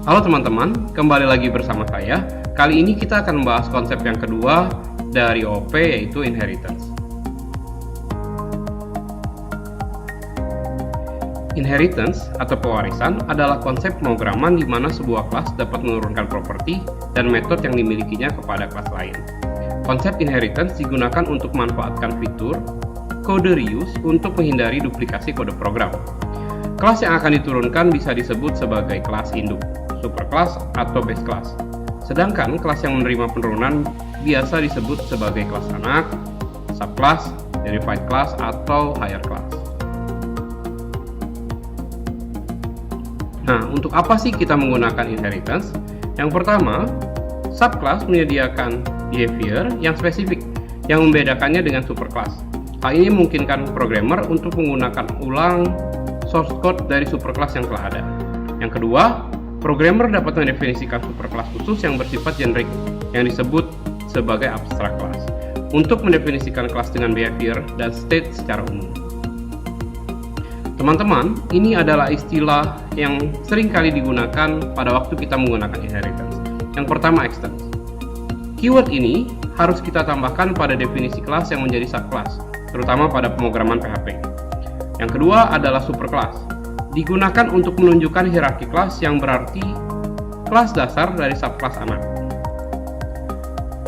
Halo teman-teman, kembali lagi bersama saya. Kali ini kita akan membahas konsep yang kedua dari OOP, yaitu inheritance. Inheritance atau pewarisan adalah konsep pemrograman di mana sebuah kelas dapat menurunkan properti dan metode yang dimilikinya kepada kelas lain. Konsep inheritance digunakan untuk memanfaatkan fitur kode reuse untuk menghindari duplikasi kode program. Kelas yang akan diturunkan bisa disebut sebagai kelas induk, superclass, atau base class. Sedangkan kelas yang menerima penurunan biasa disebut sebagai kelas anak, subclass, derived class, atau higher class. Nah, untuk apa sih kita menggunakan inheritance? Yang pertama, subclass menyediakan behavior yang spesifik yang membedakannya dengan superclass. Hal ini memungkinkan programmer untuk menggunakan ulang source code dari superclass yang telah ada. Yang kedua, programmer dapat mendefinisikan superclass khusus yang bersifat generik yang disebut sebagai abstract class untuk mendefinisikan kelas dengan behavior dan state secara umum. Teman-teman, ini adalah istilah yang sering kali digunakan pada waktu kita menggunakan inheritance. Yang pertama, extend. Keyword ini harus kita tambahkan pada definisi kelas yang menjadi subclass, terutama pada pemrograman PHP. Yang kedua adalah superclass. Digunakan untuk menunjukkan hierarki kelas yang berarti kelas dasar dari subclass anak.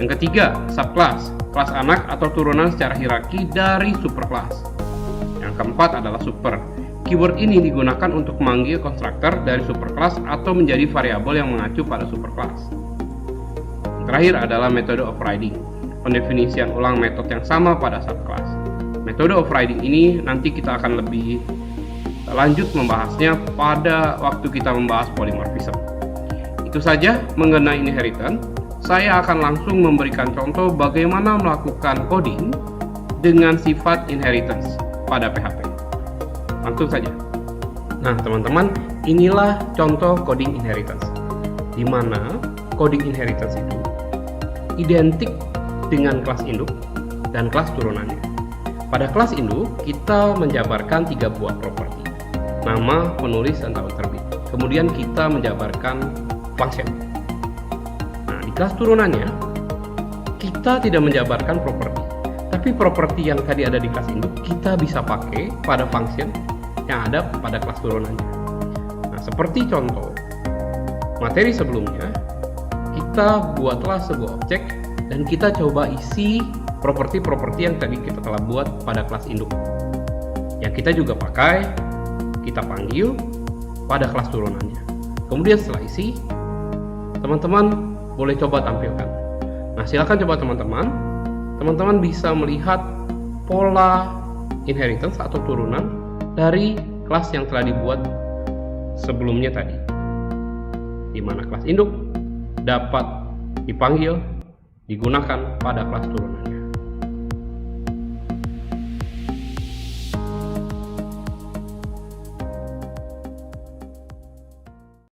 Yang ketiga, subclass, kelas anak atau turunan secara hierarki dari superclass. Yang keempat adalah super. Keyword ini digunakan untuk memanggil konstruktor dari superclass atau menjadi variabel yang mengacu pada superclass. Yang terakhir adalah metode overriding, pendefinisian ulang metode yang sama pada subclass. Metode overriding ini nanti kita akan lebih lanjut membahasnya pada waktu kita membahas polymorphism. Itu saja mengenai inheritance. Saya akan langsung memberikan contoh bagaimana melakukan coding dengan sifat inheritance pada PHP. Langsung saja. Nah, teman-teman, inilah contoh coding inheritance, di mana coding inheritance itu identik dengan kelas induk dan kelas turunannya. Pada kelas induk, kita menjabarkan 3 buah properti: nama, penulis, dan tahun terbit. Kemudian kita menjabarkan function. Nah, di kelas turunannya, kita tidak menjabarkan properti. Tapi properti yang tadi ada di kelas induk, kita bisa pakai pada function yang ada pada kelas turunannya. Nah, seperti contoh materi sebelumnya, kita buatlah sebuah objek dan kita coba isi properti-properti yang tadi kita telah buat pada kelas induk. Yang kita juga pakai, kita panggil pada kelas turunannya. Kemudian setelah isi, teman-teman boleh coba tampilkan. Nah, silakan coba teman-teman. Teman-teman bisa melihat pola inheritance atau turunan dari kelas yang telah dibuat sebelumnya tadi, di mana kelas induk dapat dipanggil, digunakan pada kelas turunannya.